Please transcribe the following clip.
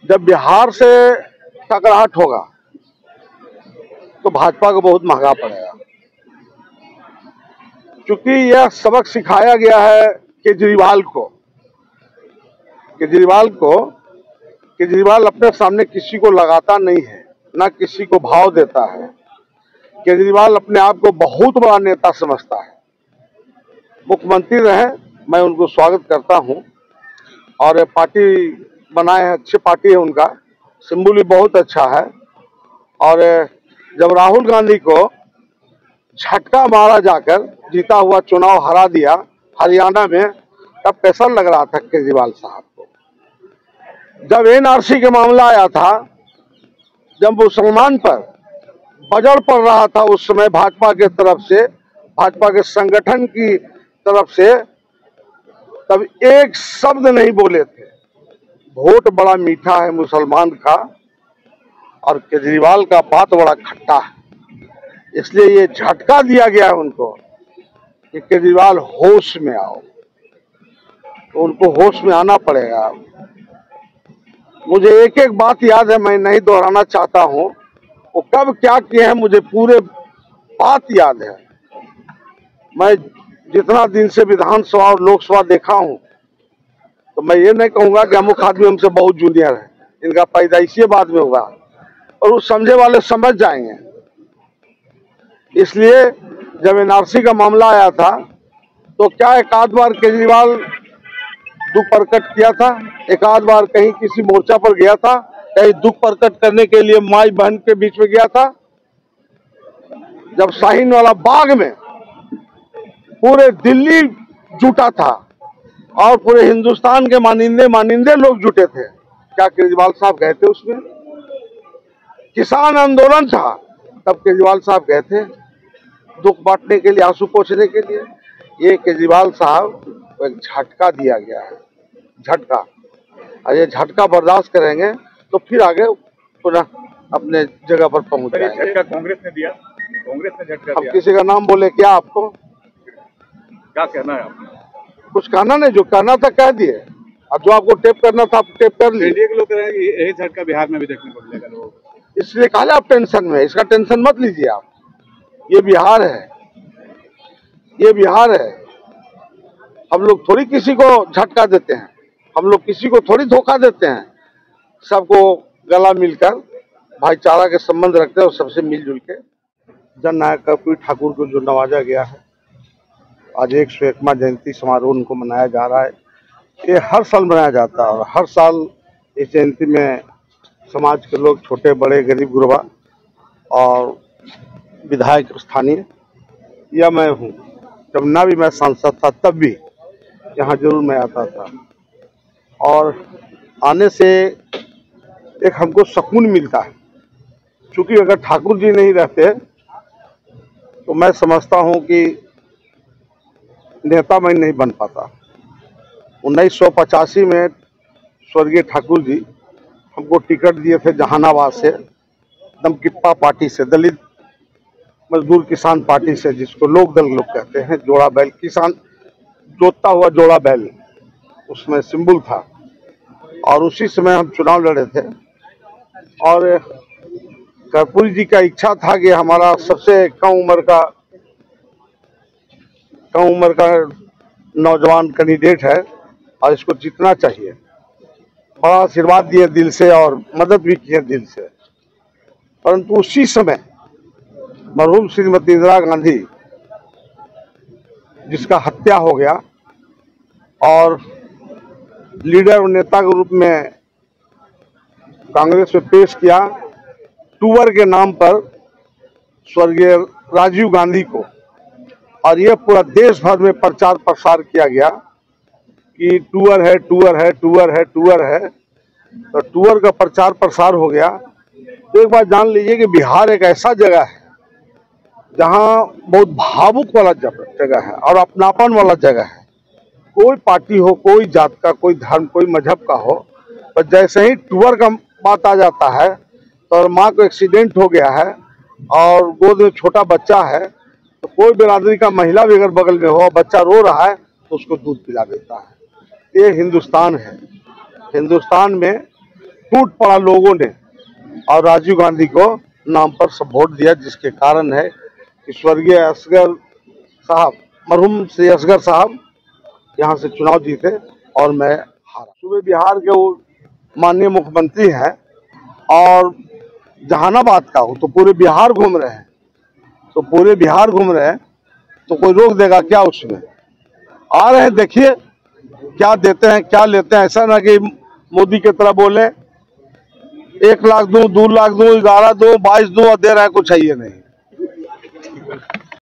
जब बिहार से टकराहट होगा तो भाजपा को बहुत महंगा पड़ेगा, क्योंकि यह सबक सिखाया गया है केजरीवाल को। केजरीवाल अपने सामने किसी को लगाता नहीं है, ना किसी को भाव देता है। केजरीवाल अपने आप को बहुत बड़ा नेता समझता है। मुख्यमंत्री रहे, मैं उनको स्वागत करता हूं, और पार्टी बनाए हैं, अच्छी पार्टी है उनका, सिंबल भी बहुत अच्छा है। और जब राहुल गांधी को झटका मारा जाकर जीता हुआ चुनाव हरा दिया हरियाणा में, तब कैसा लग रहा था केजरीवाल साहब को। जब एनआरसी का मामला आया था, जब मुसलमान पर बजर पड़ रहा था, उस समय भाजपा के तरफ से, भाजपा के संगठन की तरफ से, तब एक शब्द नहीं बोले थे। वोट बड़ा मीठा है मुसलमान का, और केजरीवाल का बात बड़ा खट्टा है। इसलिए ये झटका दिया गया है उनको कि केजरीवाल होश में आओ, तो उनको होश में आना पड़ेगा। मुझे एक एक बात याद है, मैं नहीं दोहराना चाहता हूँ। वो कब क्या किए हैं मुझे पूरे बात याद है। मैं जितना दिन से विधानसभा और लोकसभा देखा हूँ, तो मैं ये नहीं कहूँगा कि अमुक आदमी हमसे बहुत जूनियर है, इनका पैदाइशी बाद में होगा, और वो समझे वाले समझ जाएंगे। इसलिए जब एनआरसी का मामला आया था, तो क्या एक आध बार केजरीवाल दुख प्रकट किया था, एक आध बार कहीं किसी मोर्चा पर गया था, कहीं दुख प्रकट करने के लिए माई बहन के बीच में गया था। जब शाहीन वाला बाग में पूरे दिल्ली जुटा था और पूरे हिंदुस्तान के मानिंदे लोग जुटे थे, क्या केजरीवाल साहब गए थे उसमें? किसान आंदोलन था, तब केजरीवाल साहब गए थे दुख बांटने के लिए, आंसू पोंछने के लिए। ये केजरीवाल साहब को एक झटका दिया गया है, झटका। और ये झटका बर्दाश्त करेंगे तो फिर आगे पुनः अपने जगह पर पहुंच जाएंगे। झटका कांग्रेस ने दिया, कांग्रेस ने झटका दिया। अब किसी का नाम बोले क्या? आपको क्या कहना है आपको? कुछ कहना नहीं, जो कहना था कह दिए, और जो आपको टेप करना था आप टेप कर लिए। एनडीए के लोग कह रहे हैं कि यही झटका बिहार में भी देखने को मिलेगा लोगों को। इसलिए कहा आप टेंशन में, इसका टेंशन मत लीजिए आप। ये बिहार है, ये बिहार है। हम लोग थोड़ी किसी को झटका देते हैं, हम लोग किसी को थोड़ी धोखा देते हैं। सबको गला मिलकर भाईचारा के संबंध रखते हैं और सबसे मिलजुल के। जननायक कर्पूरी ठाकुर को जो नवाजा गया है, आज 101वां जयंती समारोह उनको मनाया जा रहा है। ये हर साल मनाया जाता है, और हर साल इस जयंती में समाज के लोग, छोटे बड़े, गरीब गुरबा और विधायक स्थानीय, या मैं हूँ, जब ना भी मैं सांसद था तब भी यहाँ जरूर मैं आता था। और आने से एक हमको सुकून मिलता है, क्योंकि अगर ठाकुर जी नहीं रहते तो मैं समझता हूँ कि नेता मैं नहीं बन पाता। 1985 में स्वर्गीय ठाकुर जी हमको टिकट दिए थे जहानाबाद से, दमकिप्पा पार्टी से, दलित मजदूर किसान पार्टी से, जिसको लोक दल लोग कहते हैं। जोड़ा बैल, किसान जोतता हुआ जोड़ा बैल उसमें सिंबल था, और उसी समय हम चुनाव लड़े थे। और कर्पूरी जी का इच्छा था कि हमारा सबसे कम उम्र का नौजवान कैंडिडेट है और इसको जीतना चाहिए। बड़ा आशीर्वाद दिए दिल से और मदद भी किए दिल से। परंतु उसी समय मरहूम श्रीमती इंदिरा गांधी, जिसका हत्या हो गया, और लीडर और नेता के रूप में कांग्रेस में पेश किया टूअर के नाम पर स्वर्गीय राजीव गांधी को, और यह पूरा देश भर में प्रचार प्रसार किया गया कि टूअर है, टूअर है, टूअर है, टूअर है। तो टूअर का प्रचार प्रसार हो गया। तो एक बात जान लीजिए कि बिहार एक ऐसा जगह है जहाँ बहुत भावुक वाला जगह है और अपनापन वाला जगह है। कोई पार्टी हो, कोई जात का, कोई धर्म, कोई मजहब का हो, पर जैसे ही टूअर का बात आ जाता है, तो माँ को एक्सीडेंट हो गया है और गोद में छोटा बच्चा है, तो कोई बिरादरी का महिला भी अगर बगल में हो, बच्चा रो रहा है, तो उसको दूध पिला देता है। ये हिंदुस्तान है। हिंदुस्तान में टूट पड़ा लोगों ने और राजीव गांधी को नाम पर सब वोट दिया, जिसके कारण है कि स्वर्गीय असगर साहब, मरहूम श्री असगर साहब यहाँ से चुनाव जीते और मैं हारा। सूबे बिहार के वो माननीय मुख्यमंत्री हैं और जहानाबाद का हो तो पूरे बिहार घूम रहे हैं, तो पूरे बिहार घूम रहे हैं तो कोई रोक देगा क्या? उसमें आ रहे हैं, देखिए क्या देते हैं क्या लेते हैं। ऐसा ना कि मोदी की तरह बोले 1 लाख दूं, 2 लाख दूं, 11 दूं, 22 दूं और दे रहा है, कुछ चाहिए नहीं।